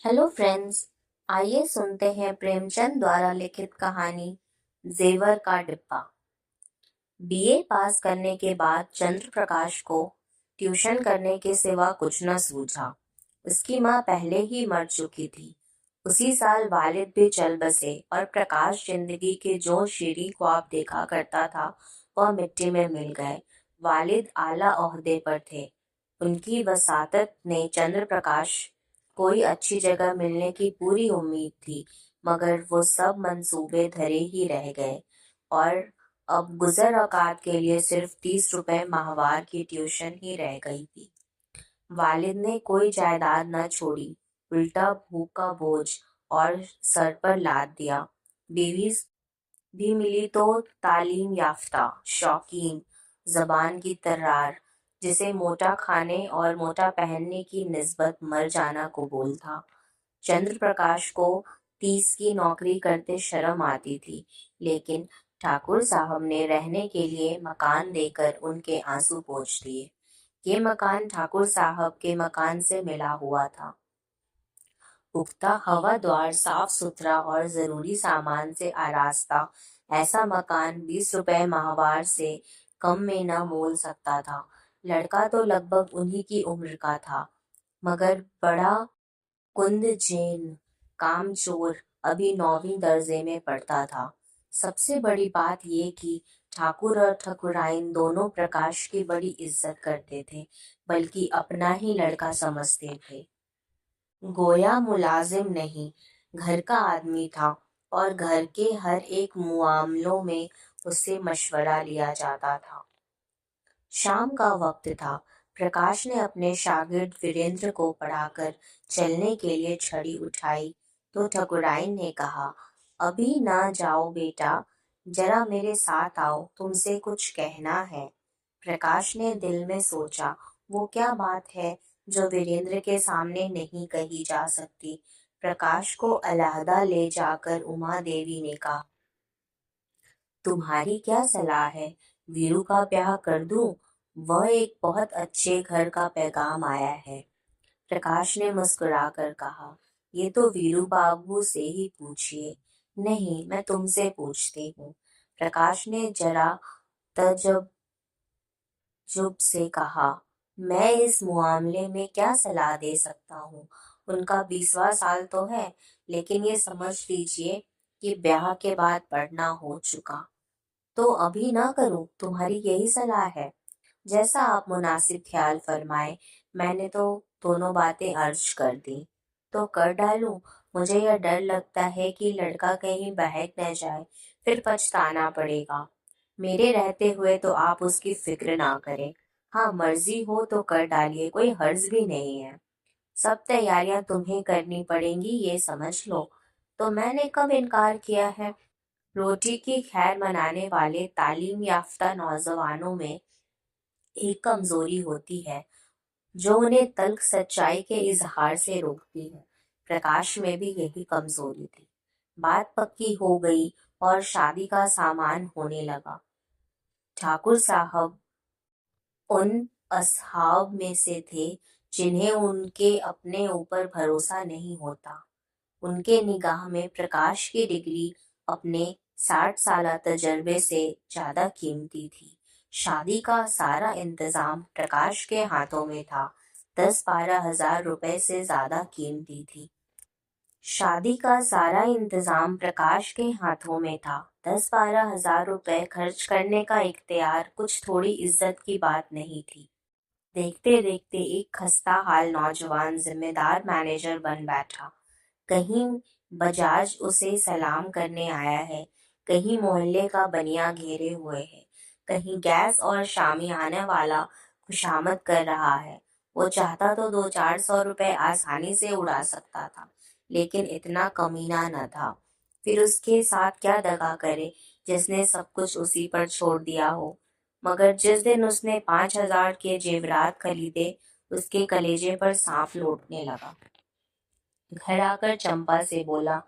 Hello friends. आइए सुनते हैं प्रेमचंद द्वारा लिखित कहानी जेवर का डिब्बा। बीए पास करने के बाद चंद्र प्रकाश को ट्यूशन करने के सिवा कुछ न सूझा। उसकी माँ पहले ही मर चुकी थी। उसी साल वालिद भी चल बसे और प्रकाश जिंदगी के जो शीरीं ख्वाब देखा करता था वह मिट्टी में मिल गए। वालिद आला ओहदे पर थे। उनकी वसातत ने चंद्र प्रकाश कोई अच्छी जगह मिलने की पूरी उम्मीद थी, मगर वो सब मंसूबे धरे ही रह गए और अब गुजर औकात के लिए सिर्फ 30 रुपए माहवार की ट्यूशन ही रह गई थी। वालिद ने कोई जायदाद न छोड़ी, उल्टा भूख का बोझ और सर पर लाद दिया। बीवी भी मिली तो तालीम याफ्ता, शौकीन, जबान की तर्रार, जिसे मोटा खाने और मोटा पहनने की निस्बत मर जाना कबूल था। चंद्र प्रकाश को 30 की नौकरी करते शर्म आती थी, लेकिन ठाकुर साहब ने रहने के लिए मकान देकर उनके आंसू पोंछ दिए। ये मकान ठाकुर साहब के मकान से मिला हुआ था। पुख्ता हवाद्वार, साफ सुथरा और जरूरी सामान से आरास्ता ऐसा मकान 20 रुपए माहवार से कम में न मोल सकता था। लड़का तो लगभग उन्हीं की उम्र का था, मगर बड़ा कुंदजेन, कामचोर, अभी 9वीं दर्जे में पढ़ता था। सबसे बड़ी बात ये कि ठाकुर और ठकुराइन दोनों प्रकाश की बड़ी इज्जत करते थे, बल्कि अपना ही लड़का समझते थे। गोया मुलाजिम नहीं, घर का आदमी था और घर के हर एक मामलों में उससे मशवरा लिया जाता था। शाम का वक्त था। प्रकाश ने अपने शागिर्द वीरेंद्र को पढ़ाकर चलने के लिए छड़ी उठाई तो ठकुराइन ने कहा, अभी ना जाओ बेटा, जरा मेरे साथ आओ, तुमसे कुछ कहना है। प्रकाश ने दिल में सोचा, वो क्या बात है जो वीरेंद्र के सामने नहीं कही जा सकती। प्रकाश को अलहदा ले जाकर उमा देवी ने कहा, तुम्हारी क्या सलाह है? वीरू का ब्याह कर दूं? वह एक बहुत अच्छे घर का पैगाम आया है। प्रकाश ने मुस्कुराकर कहा, ये तो वीरू बाबू से ही पूछिए। नहीं, मैं तुमसे पूछती हूँ। प्रकाश ने जरा तजब जुब से कहा, मैं इस मामले में क्या सलाह दे सकता हूँ? उनका 20वां साल तो है, लेकिन ये समझ लीजिए कि ब्याह के बाद पढ़ना हो चुका। तो अभी ना करूं, तुम्हारी यही सलाह है? जैसा आप मुनासिब ख्याल फरमाए। मैंने तो दोनों बातें अर्ज कर दी। तो कर डालूं? मुझे यह डर लगता है कि लड़का कहीं बहक न जाए, फिर पछताना पड़ेगा। मेरे रहते हुए तो आप उसकी फिक्र ना करें। हाँ, मर्जी हो तो कर डालिए, कोई हर्ज भी नहीं है। सब तैयारियां तुम्हें करनी पड़ेंगी, ये समझ लो। तो मैंने कब इनकार किया है? रोटी की खैर मनाने वाले तालीम याफ्ता नौजवानों में एक कमजोरी होती है जो उन्हें तल्ख सच्चाई के इजहार से रोकती है। प्रकाश में भी यही कमजोरी थी। बात पक्की हो गई और शादी का सामान होने लगा। ठाकुर साहब उन असहाब में से थे जिन्हें उनके अपने ऊपर भरोसा नहीं होता। उनके निगाह में प्रकाश की डिग्री अपने 60 साल तजर्बे से ज्यादा कीमती थी। शादी का सारा इंतजाम प्रकाश के हाथों में था। 10-12 हजार रुपए से ज्यादा कीमती थी। शादी का सारा इंतजाम प्रकाश के हाथों में था। 10-12 हजार रुपए खर्च करने का इख्तियार कुछ थोड़ी इज्जत की बात नहीं थी। देखते देखते एक खस्ता हाल नौजवान जिम्मेदार मैनेजर बन बैठा। कहीं बजाज उसे सलाम करने आया है, कहीं मोहल्ले का बनिया घेरे हुए है, कहीं गैस और शामियाना वाला खुशामद कर रहा है। वो चाहता तो 200-400 रुपए आसानी से उड़ा सकता था, लेकिन इतना कमीना न था। फिर उसके साथ क्या दगा करे जिसने सब कुछ उसी पर छोड़ दिया हो। मगर जिस दिन उसने 5,000 के जेवरात खरीदे, उसके कलेजे पर सांप लौटने लगा। घर आकर चंपा से बोला,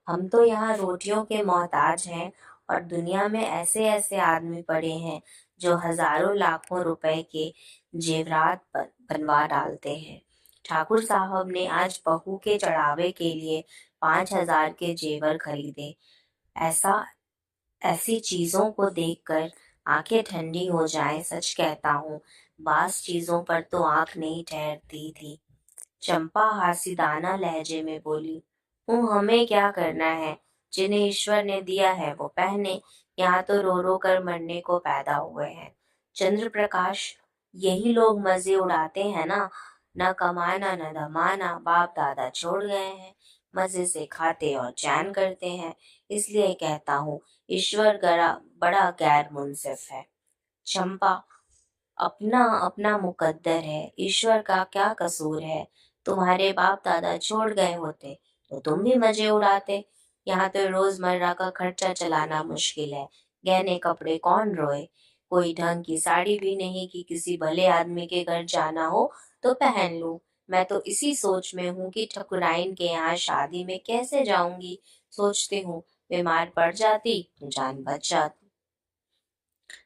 हम तो यहाँ रोटियों के मोहताज हैं और दुनिया में ऐसे ऐसे आदमी पड़े हैं जो हजारों लाखों रुपए के जेवरात बनवा डालते हैं। ठाकुर साहब ने आज बहू के चढ़ावे के लिए 5,000 के जेवर खरीदे। ऐसा ऐसी चीजों को देखकर आंखें ठंडी हो जाएं, सच कहता हूँ बास चीजों पर तो आंख नहीं ठहरती थी। चंपा हासीदाना लहजे में बोली, हमें क्या करना है? जिन्हें ईश्वर ने दिया है वो पहने। यहाँ तो रो रो कर मरने को पैदा हुए हैं। चंद्र प्रकाश, यही लोग मजे उड़ाते हैं ना। न कमाना न धमाना, बाप दादा छोड़ गए हैं। मजे से खाते और चैन करते हैं। इसलिए कहता हूँ ईश्वर बड़ा गैर मुंसिफ है। चंपा, अपना अपना मुकद्दर है, ईश्वर का क्या कसूर है? तुम्हारे बाप दादा छोड़ गए होते तो तुम भी मजे उड़ाते। यहाँ तो रोजमर्रा का खर्चा चलाना मुश्किल है। गहने कपड़े कौन रोए? कोई ढंग की साड़ी भी नहीं कि किसी भले आदमी के घर जाना हो तो पहन लूं। मैं तो इसी सोच में हूँ कि ठकुराइन के यहाँ शादी में कैसे जाऊंगी। सोचती हूँ बीमार पड़ जाती तो जान बच जाती।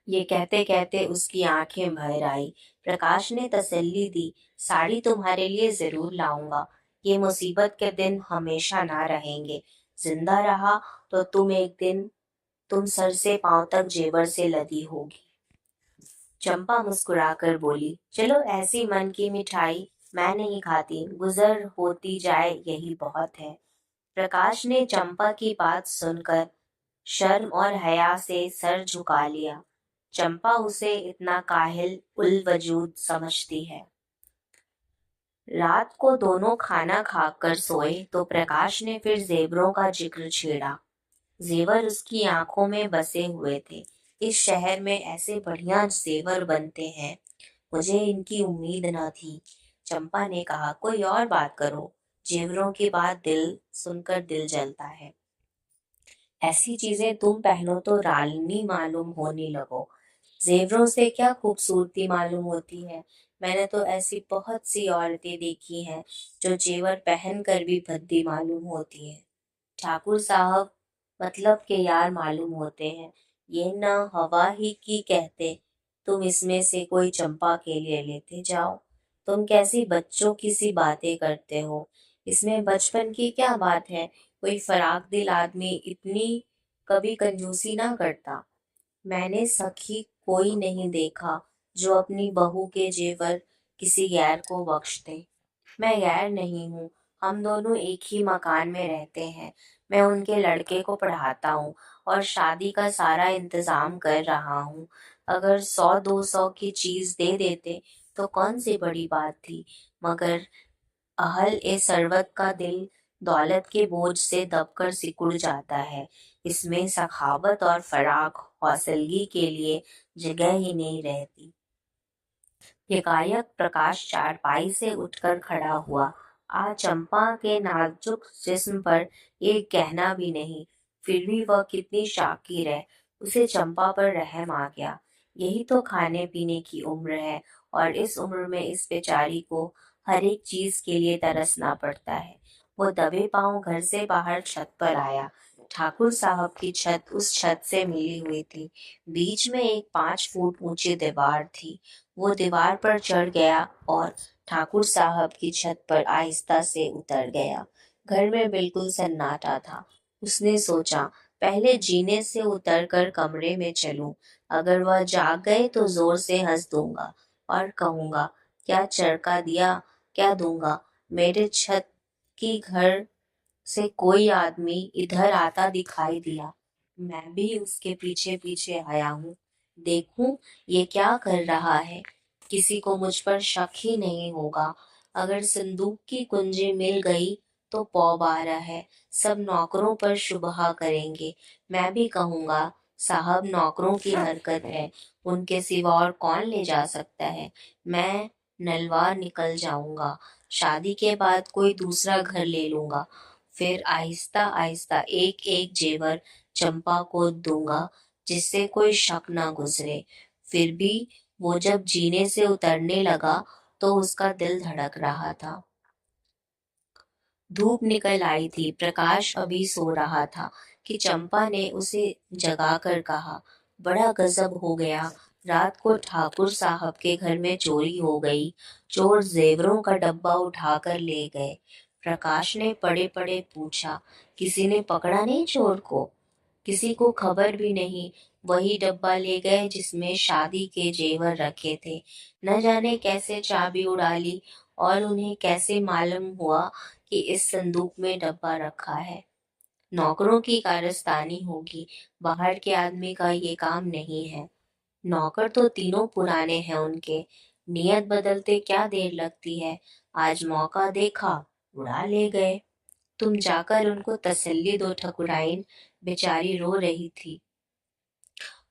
ये कहते कहते उसकी आंखें भर आई। प्रकाश ने तसल्ली दी, साड़ी तुम्हारे लिए जरूर लाऊंगा। ये मुसीबत के दिन हमेशा ना रहेंगे। जिंदा रहा तो तुम सर से पांव तक जेवर से लदी होगी। चंपा मुस्कुराकर बोली, चलो ऐसी मन की मिठाई मैं नहीं खाती, गुजर होती जाए यही बहुत है। प्रकाश ने चंपा की बात सुनकर शर्म और हया से सर झुका लिया। चंपा उसे इतना काहिल उल वजूद समझती है। रात को दोनों खाना खाकर सोए तो प्रकाश ने फिर जेवरों का जिक्र छेड़ा। जेवर उसकी आंखों में बसे हुए थे। इस शहर में ऐसे बढ़िया जेवर बनते हैं, मुझे इनकी उम्मीद न थी। चंपा ने कहा, कोई और बात करो। जेवरों की बात दिल सुनकर दिल जलता है। ऐसी चीजें तुम पहनो तो रालनी मालूम होने लगो। जेवरों से क्या खूबसूरती मालूम होती है। मैंने तो ऐसी बहुत सी औरतें देखी हैं जो जेवर पहन कर भी भद्दी मालूम होती हैं। ठाकुर साहब मतलब के यार मालूम होते हैं। ये ना हवा ही की कहते। तुम इसमें से कोई चंपा के लिए लेते जाओ। तुम कैसी बच्चों की सी बातें करते हो। इसमें बचपन की क्या बात है? कोई फराक दिल आदमी इतनी कभी कंजूसी ना करता। मैंने सखी कोई नहीं देखा जो अपनी बहू के जेवर किसी गैर को बख्श दे। मैं गैर नहीं हूँ, हम दोनों एक ही मकान में रहते हैं। मैं उनके लड़के को पढ़ाता हूँ और शादी का सारा इंतजाम कर रहा हूँ। अगर 100-200 की चीज दे देते तो कौन सी बड़ी बात थी। मगर अहल ए सरवत का दिल दौलत के बोझ से दबकर सिकुड़ जाता है। इसमें सखावत और फराक हौसलगी के लिए जगह ही नहीं रहती। यकायक प्रकाश चारपाई से उठकर खड़ा हुआ। आज चंपा के नाजुक जिस्म पर एक गहना भी नहीं, फिर भी वह कितनी शाकिर है। उसे चंपा पर रहम आ गया। यही तो खाने पीने की उम्र है और इस उम्र में इस बेचारी को हर एक चीज के लिए तरसना पड़ता है। वो दबे पांव घर से बाहर छत पर आया। ठाकुर साहब की छत उस छत से मिली हुई थी। बीच में एक 5 फुट ऊंची दीवार थी। वो दीवार पर चढ़ गया और ठाकुर साहब की छत पर आहिस्ता से उतर गया। घर में बिल्कुल सन्नाटा था। उसने सोचा, पहले जीने से उतरकर कमरे में चलूं। अगर वह जाग गए तो जोर से हंस दूंगा और कहूंगा, क्या चरका दिया, क्या दूंगा। मेरे छत की घर से कोई आदमी इधर आता दिखाई दिया। मैं भी उसके पीछे पीछे आया हूँ। देखूं ये क्या कर रहा है। किसी को मुझ पर शक ही नहीं होगा। अगर संदूक की कुंजी मिल गई तो पौबारा है। सब नौकरों पर शुबहा करेंगे। मैं भी कहूंगा, साहब नौकरों की हरकत है, उनके सिवा और कौन ले जा सकता है। मैं नलवा निकल जाऊंगा। शादी के बाद कोई दूसरा घर ले लूंगा। फिर आहिस्ता आहिस्ता एक एक जेवर चंपा को दूंगा जिससे कोई शक ना गुजरे। फिर भी वो जब जीने से उतरने लगा तो उसका दिल धड़क रहा था। धूप निकल आई थी। प्रकाश अभी सो रहा था कि चंपा ने उसे जगाकर कहा, बड़ा गजब हो गया। रात को ठाकुर साहब के घर में चोरी हो गई। चोर जेवरों का डब्बा उठाकर ले गए। प्रकाश ने पड़े पड़े पूछा, किसी ने पकड़ा नहीं चोर को? किसी को खबर भी नहीं। वही डब्बा ले गए जिसमें शादी के जेवर रखे थे। न जाने कैसे चाबी उड़ा ली और उन्हें कैसे मालूम हुआ कि इस संदूक में डब्बा रखा है। नौकरों की कारस्तानी होगी, बाहर के आदमी का ये काम नहीं है। नौकर तो तीनों पुराने हैं उनके। नियत बदलते क्या देर लगती है। आज मौका देखा, उड़ा ले गए। तुम जाकर उनको तसल्ली दो ठकुराइन, बेचारी रो रही थी।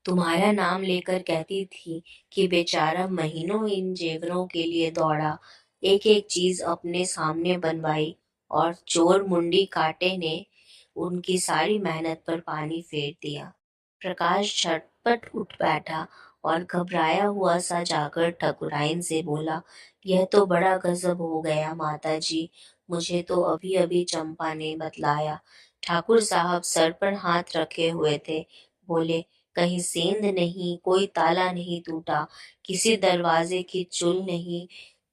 तुम्हारा नाम लेकर कहती थी कि बेचारा महीनों इन जेवरों के लिए दौड़ा, एक एक चीज अपने सामने बनवाई, और चोर मुंडी काटे ने उनकी सारी मेहनत पर पानी फेर दिया। प्रकाश झटपट उठ बैठा और घबराया हुआ सा जाकर ठकुराइन से बोला, यह तो बड़ा गजब हो गया माता जी, मुझे तो अभी अभी चंपा ने बतलाया। ठाकुर साहब सर पर हाथ रखे हुए थे। बोले, कहीं सेंध नहीं, कोई ताला नहीं टूटा, किसी दरवाजे की चुल नहीं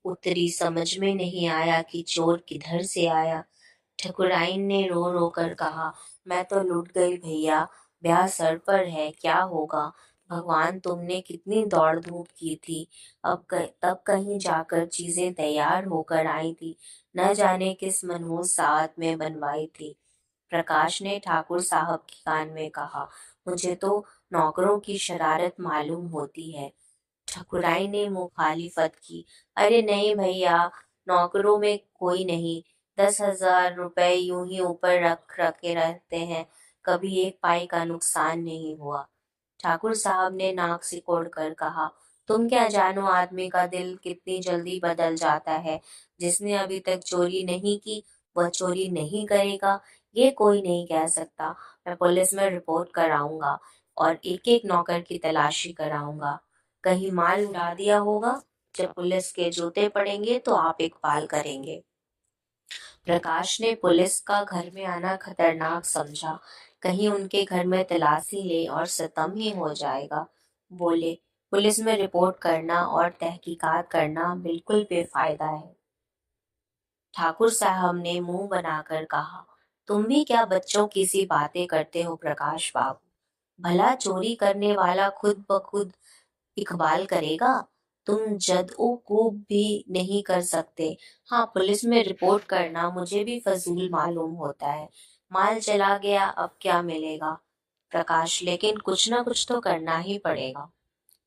उतरी, समझ में नहीं आया कि चोर किधर से आया। ठकुराइन ने रो रो कर कहा, मैं तो लुट गई भैया, ब्याह सर पर है, क्या होगा। भगवान, तुमने कितनी दौड़ धूप की थी, तब कहीं जाकर चीजें तैयार होकर आई थी, न जाने किस मनहूस साहत में बनवाई थी। प्रकाश ने ठाकुर साहब के कान में कहा, मुझे तो नौकरों की शरारत मालूम होती है। ठकुराई ने मुखालिफत की, अरे नहीं भैया, नौकरों में कोई नहीं, 10,000 रुपए यूं ही ऊपर रख रखे रहते हैं, कभी एक पाई का नुकसान नहीं हुआ। ठाकुर साहब ने नाक सिकोड़ कर कहा, तुम क्या जानो आदमी का दिल कितनी जल्दी बदल जाता है। जिसने अभी तक चोरी नहीं की वह चोरी नहीं करेगा, ये कोई नहीं कह सकता। मैं पुलिस में रिपोर्ट कराऊंगा और एक एक नौकर की तलाशी कराऊंगा। कहीं माल उड़ा दिया होगा, जब पुलिस के जूते पड़ेंगे तो आप इकबाल करेंगे। प्रकाश ने पुलिस का घर में आना खतरनाक समझा, कहीं उनके घर में तलाशी ले और सितम ही हो जाएगा। बोले, पुलिस में रिपोर्ट करना और तहकीकात करना बिल्कुल बेफायदा है। ठाकुर साहब ने मुंह बनाकर कहा, तुम भी क्या बच्चों की सी बातें करते हो प्रकाश बाबू। भला चोरी करने वाला खुद ब खुद इकबाल करेगा? तुम जदओ कूब भी नहीं कर सकते। हाँ, पुलिस में रिपोर्ट करना मुझे भी फजूल मालूम होता है। माल चला गया, अब क्या मिलेगा। प्रकाश, लेकिन कुछ ना कुछ तो करना ही पड़ेगा।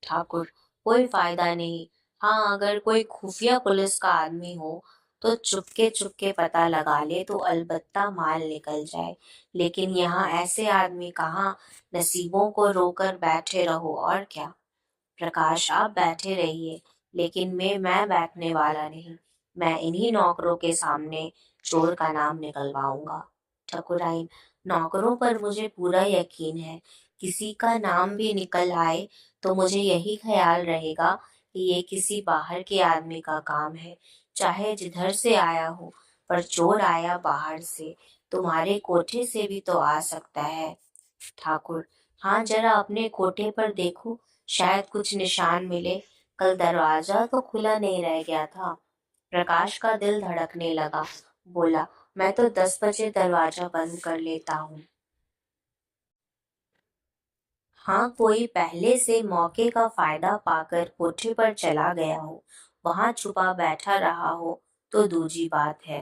ठाकुर, कोई फायदा नहीं। हाँ, अगर कोई खुफिया पुलिस का आदमी हो तो चुपके चुपके पता लगा ले तो अलबत्ता माल निकल जाए। लेकिन यहाँ ऐसे आदमी कहाँ, नसीबों को रोकर बैठे रहो और क्या। प्रकाश, आप बैठे रहिए, लेकिन मैं बैठने वाला नहीं। मैं इन्हीं नौकरों के सामने चोर का नाम निकलवाऊंगा। ठकुराइन, नौकरों पर मुझे पूरा यकीन है। किसी का नाम भी निकल आए तो मुझे यही ख्याल रहेगा कि ये किसी बाहर के आदमी का काम है, चाहे जिधर से आया हो। पर चोर आया बाहर से, तुम्हारे कोठे से भी तो आ सकता है। ठाकुर, हाँ, जरा अपने कोठे पर देखो, शायद कुछ निशान मिले। कल दरवाजा तो खुला नहीं रह गया था। प्रकाश का दिल धड़कने लगा। बोला, मैं तो 10 बजे दरवाजा बंद कर लेता हूँ। हाँ, कोई पहले से मौके का फायदा पाकर कोठे पर चला गया हो, वहां छुपा बैठा रहा हो तो दूजी बात है।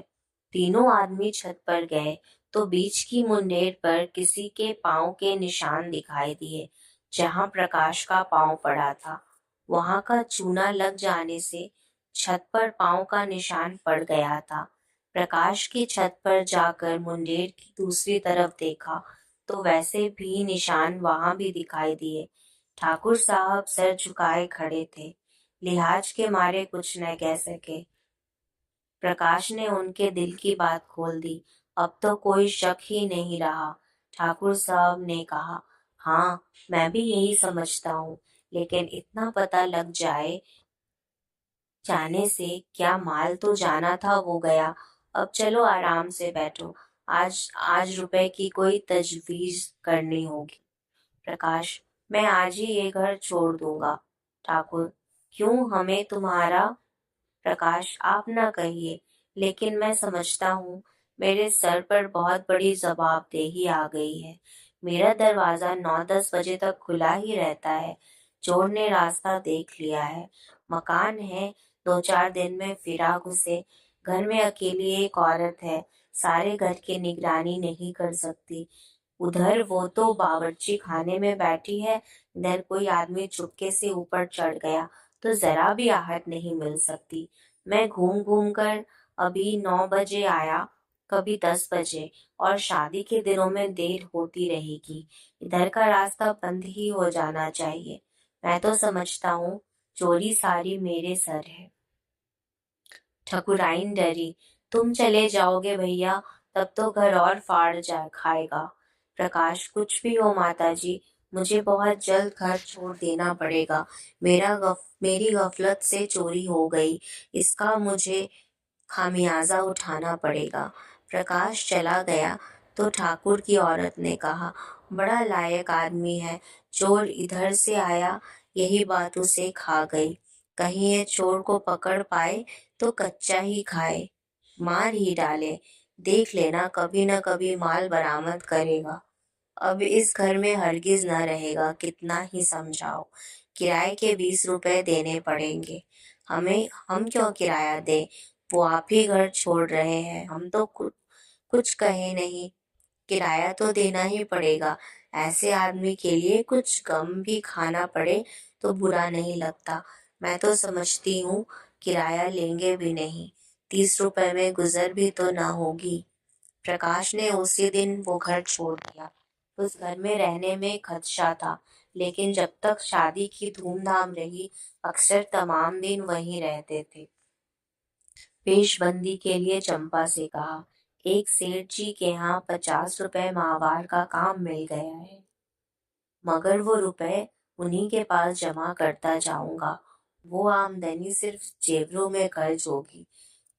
तीनों आदमी छत पर गए तो बीच की मुंडेर पर किसी के पांव के निशान दिखाई दिए। जहां प्रकाश का पांव पड़ा था वहां का चूना लग जाने से छत पर पांव का निशान पड़ गया था। प्रकाश की छत पर जाकर मुंडेर की दूसरी तरफ देखा तो वैसे भी निशान वहां भी दिखाई दिए। ठाकुर साहब सर झुकाए खड़े थे, लिहाज के मारे कुछ न कह सके। प्रकाश ने उनके दिल की बात खोल दी। अब तो कोई शक ही नहीं रहा। ठाकुर साहब ने कहा, हाँ, मैं भी यही समझता हूँ, लेकिन इतना पता लग जाने से क्या, माल तो जाना था वो गया। अब चलो आराम से बैठो, आज आज रुपए की कोई तजवीज करनी होगी। प्रकाश, मैं आज ही ये घर छोड़ दूंगा। ठाकुर, क्यों हमें तुम्हारा? प्रकाश, आप न कहिए, लेकिन मैं समझता हूँ मेरे सर पर बहुत बड़ी जवाबदेही आ गई है। मेरा दरवाजा 9-10 बजे तक खुला ही रहता है। चोर ने रास्ता देख लिया है। मकान है, 2-4 दिन में फिरा घुसे। घर में अकेली एक औरत है, सारे घर की निगरानी नहीं कर सकती। उधर वो तो बावर्ची खाने में बैठी है, इधर कोई आदमी चुपके से ऊपर चढ़ गया तो जरा भी आहट नहीं मिल सकती। मैं घूम घूम कर अभी 9 बजे आया, कभी 10 बजे, और शादी के दिनों में देर होती रहेगी। इधर का रास्ता बंद ही हो जाना चाहिए। मैं तो समझता हूँ चोरी सारी मेरे सर है। ठकुराइन डरी। तुम चले जाओगे भैया, तब तो घर और फाड़ जा खाएगा। प्रकाश, कुछ भी हो माताजी, मुझे बहुत जल्द घर छोड़ देना पड़ेगा। मेरी गफलत से चोरी हो गई, इसका मुझे खामियाजा उठाना पड़ेगा। प्रकाश चला गया तो ठाकुर की औरत ने कहा, बड़ा लायक आदमी है, चोर इधर से आया, यही बात उसे खा गई। कहीं ये चोर को पकड़ पाए तो कच्चा ही खाए, मार ही डाले। देख लेना, कभी न कभी माल बरामद करेगा। अब इस घर में हरगिज न रहेगा, कितना ही समझाओ। किराए के 20 रुपए देने पड़ेंगे। हम क्यों किराया दें? वो आप ही घर छोड़ रहे हैं, हम तो कुछ कहे नहीं। किराया तो देना ही पड़ेगा। ऐसे आदमी के लिए कुछ गम भी खाना पड़े तो बुरा नहीं लगता। मैं तो समझती हूँ किराया लेंगे भी नहीं, 30 रुपए में गुजर भी तो ना होगी। प्रकाश ने उसी दिन वो घर छोड़ दिया। उस घर में रहने में खदशा था, लेकिन जब तक शादी की धूमधाम रही, अक्सर तमाम दिन वहीं रहते थे। पेशबंदी के लिए चंपा से कहा, एक सेठ जी के यहाँ 50 रुपए माहवार का काम मिल गया है, मगर वो रुपए उन्हीं के पास जमा करता जाऊंगा। वो आमदनी सिर्फ जेवरों में खर्च होगी,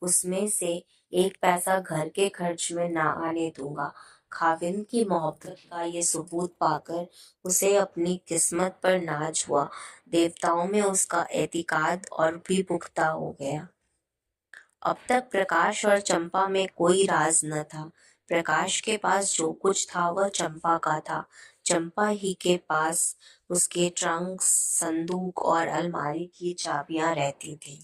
उसमें से एक पैसा घर के खर्च में ना आने दूंगा। खाविंद की मोहब्बत का ये सबूत पाकर उसे अपनी किस्मत पर नाज हुआ। देवताओं में उसका एतिकाद और भी पुख्ता हो गया। अब तक प्रकाश और चंपा में कोई राज न था। प्रकाश के पास जो कुछ था वह चंपा का था। चंपा ही के पास उसके ट्रंक, संदूक और अलमारी की चाबियां रहती थी।